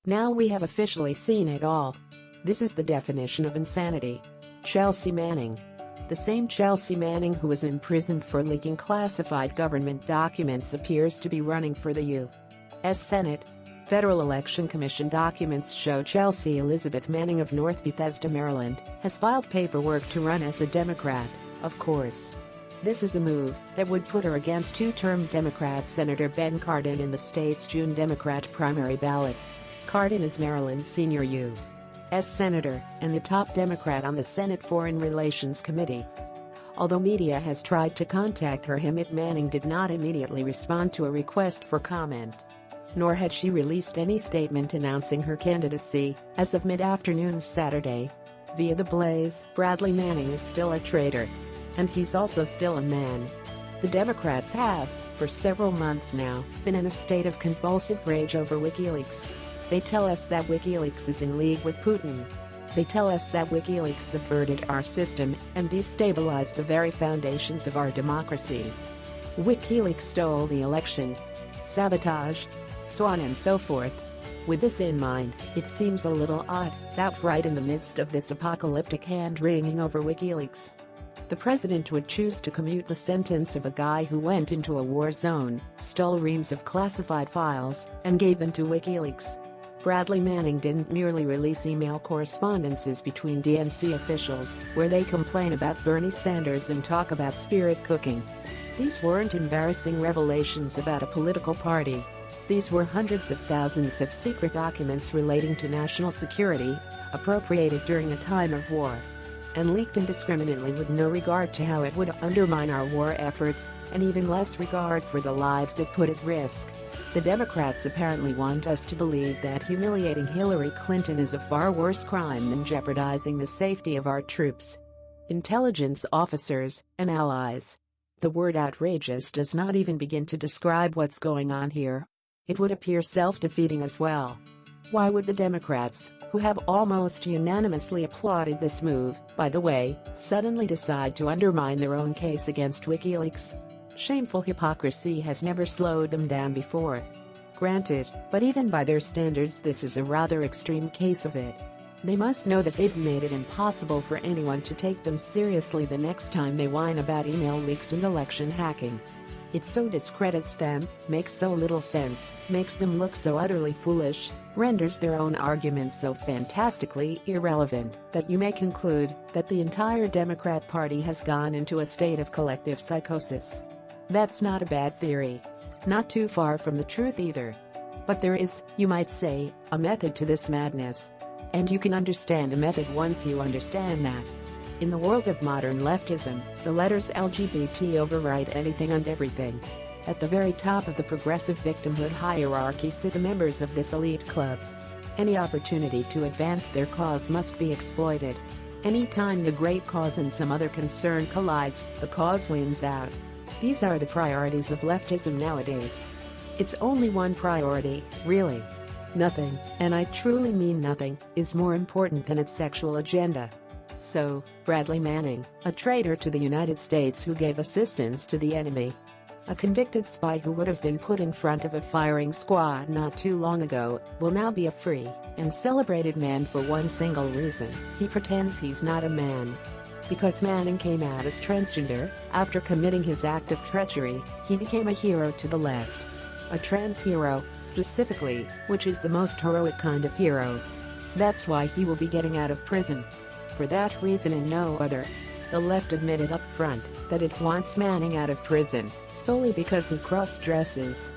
Now we have officially seen it all. This is the definition of insanity. Chelsea Manning. The same Chelsea Manning who was imprisoned for leaking classified government documents appears to be running for the U.S. Senate. Federal Election Commission documents show Chelsea Elizabeth Manning of North Bethesda, Maryland, has filed paperwork to run as a Democrat, of course. This is a move that would put her against two-term Democrat Senator Ben Cardin in the state's June Democrat primary ballot. Cardin is Maryland's senior U.S. Senator and the top Democrat on the Senate Foreign Relations Committee. Although media has tried to contact her, Manning did not immediately respond to a request for comment. Nor had she released any statement announcing her candidacy. As of mid-afternoon Saturday, via The Blaze, Bradley Manning is still a traitor. And he's also still a man. The Democrats have, for several months now, been in a state of convulsive rage over WikiLeaks. They tell us that WikiLeaks is in league with Putin. They tell us that WikiLeaks subverted our system and destabilized the very foundations of our democracy. WikiLeaks stole the election. Sabotage. So on and so forth. With this in mind, it seems a little odd that right in the midst of this apocalyptic hand-wringing over WikiLeaks, the president would choose to commute the sentence of a guy who went into a war zone, stole reams of classified files, and gave them to WikiLeaks. Bradley Manning didn't merely release email correspondences between DNC officials where they complain about Bernie Sanders and talk about spirit cooking. These weren't embarrassing revelations about a political party. These were hundreds of thousands of secret documents relating to national security, appropriated during a time of war, and leaked indiscriminately with no regard to how it would undermine our war efforts, and even less regard for the lives it put at risk. The Democrats apparently want us to believe that humiliating Hillary Clinton is a far worse crime than jeopardizing the safety of our troops, intelligence officers, and allies. The word outrageous does not even begin to describe what's going on here. It would appear self-defeating as well. Why would the Democrats, who have almost unanimously applauded this move, by the way, suddenly decide to undermine their own case against WikiLeaks? Shameful hypocrisy has never slowed them down before. Granted, but even by their standards this is a rather extreme case of it. They must know that they've made it impossible for anyone to take them seriously the next time they whine about email leaks and election hacking. It so discredits them, makes so little sense, makes them look so utterly foolish, renders their own arguments so fantastically irrelevant that you may conclude that the entire Democrat Party has gone into a state of collective psychosis. That's not a bad theory. Not too far from the truth either. But there is, you might say, a method to this madness. And you can understand a method once you understand that. In the world of modern leftism, the letters LGBT override anything and everything. At the very top of the progressive victimhood hierarchy sit the members of this elite club. Any opportunity to advance their cause must be exploited. Any time the great cause and some other concern collides, the cause wins out. These are the priorities of leftism nowadays. It's only one priority, really. Nothing, and I truly mean nothing, is more important than its sexual agenda. So, Bradley Manning, a traitor to the United States who gave assistance to the enemy, a convicted spy who would have been put in front of a firing squad not too long ago, will now be a free and celebrated man for one single reason: he pretends he's not a man. Because Manning came out as transgender, after committing his act of treachery, he became a hero to the left. A trans hero, specifically, which is the most heroic kind of hero. That's why he will be getting out of prison. For that reason and no other. The left admitted up front that it wants Manning out of prison, solely because he cross-dresses.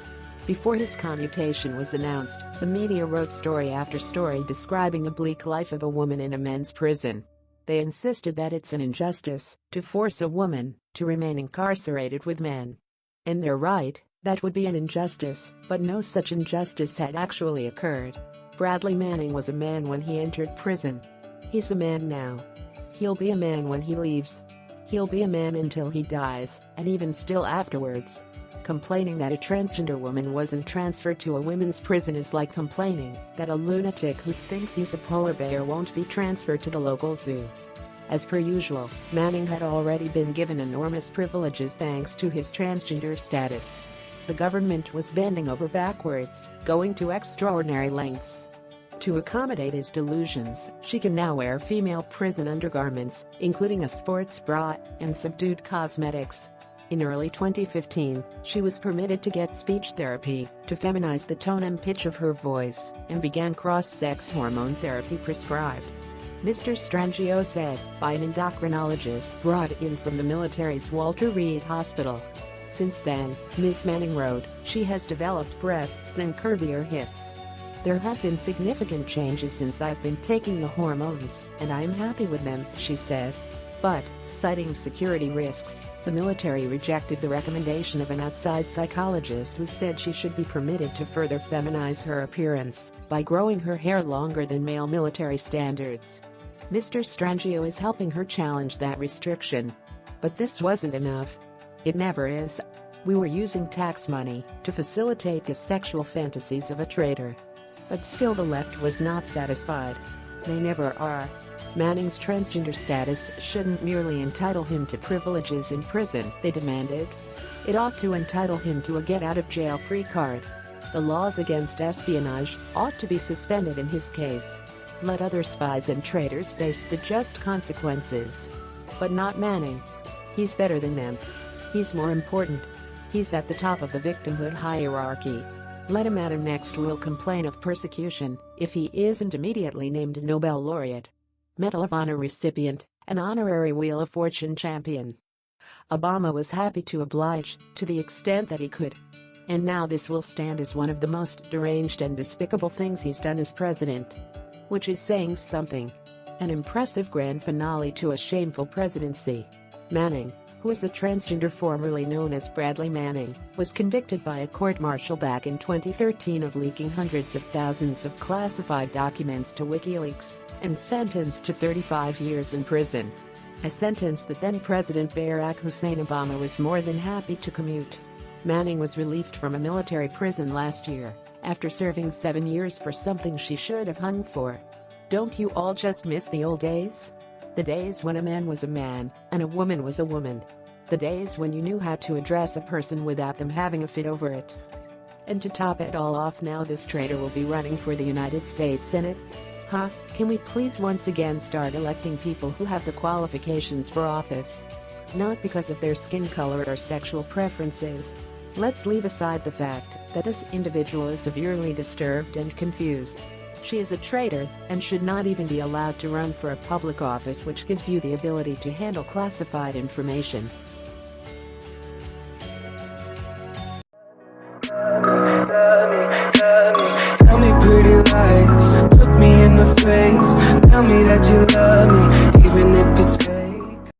Before his commutation was announced, the media wrote story after story describing the bleak life of a woman in a men's prison. They insisted that it's an injustice to force a woman to remain incarcerated with men. And they're right, that would be an injustice, but no such injustice had actually occurred. Bradley Manning was a man when he entered prison. He's a man now. He'll be a man when he leaves. He'll be a man until he dies, and even still afterwards. Complaining that a transgender woman wasn't transferred to a women's prison is like complaining that a lunatic who thinks he's a polar bear won't be transferred to the local zoo. As per usual, Manning had already been given enormous privileges thanks to his transgender status. The government was bending over backwards, going to extraordinary lengths. To accommodate his delusions, she can now wear female prison undergarments, including a sports bra and subdued cosmetics. In early 2015, she was permitted to get speech therapy to feminize the tone and pitch of her voice and began cross-sex hormone therapy prescribed. Mr. Strangio said, by an endocrinologist brought in from the military's Walter Reed Hospital. Since then, Ms. Manning wrote, she has developed breasts and curvier hips. There have been significant changes since I've been taking the hormones, and I am happy with them, she said. But, citing security risks, the military rejected the recommendation of an outside psychologist who said she should be permitted to further feminize her appearance by growing her hair longer than male military standards. Mr. Strangio is helping her challenge that restriction. But this wasn't enough. It never is. We were using tax money to facilitate the sexual fantasies of a traitor. But still the left was not satisfied. They never are. Manning's transgender status shouldn't merely entitle him to privileges in prison, they demanded. It ought to entitle him to a get-out-of-jail-free card. The laws against espionage ought to be suspended in his case. Let other spies and traitors face the just consequences. But not Manning. He's better than them. He's more important. He's at the top of the victimhood hierarchy. Let him at him next will complain of persecution if he isn't immediately named Nobel laureate, Medal of Honor recipient, and honorary Wheel of Fortune champion. Obama was happy to oblige, to the extent that he could. And now this will stand as one of the most deranged and despicable things he's done as president. Which is saying something. An impressive grand finale to a shameful presidency. Manning, who is a transgender formerly known as Bradley Manning, was convicted by a court-martial back in 2013 of leaking hundreds of thousands of classified documents to WikiLeaks and sentenced to 35 years in prison. A sentence that then-President Barack Hussein Obama was more than happy to commute. Manning was released from a military prison last year after serving 7 years for something she should have hung for. Don't you all just miss the old days? The days when a man was a man and a woman was a woman. The days when you knew how to address a person without them having a fit over it. And to top it all off, now this traitor will be running for the United States Senate? Huh? Can we please once again start electing people who have the qualifications for office? Not because of their skin color or sexual preferences. Let's leave aside the fact that this individual is severely disturbed and confused. She is a traitor and should not even be allowed to run for a public office which gives you the ability to handle classified information.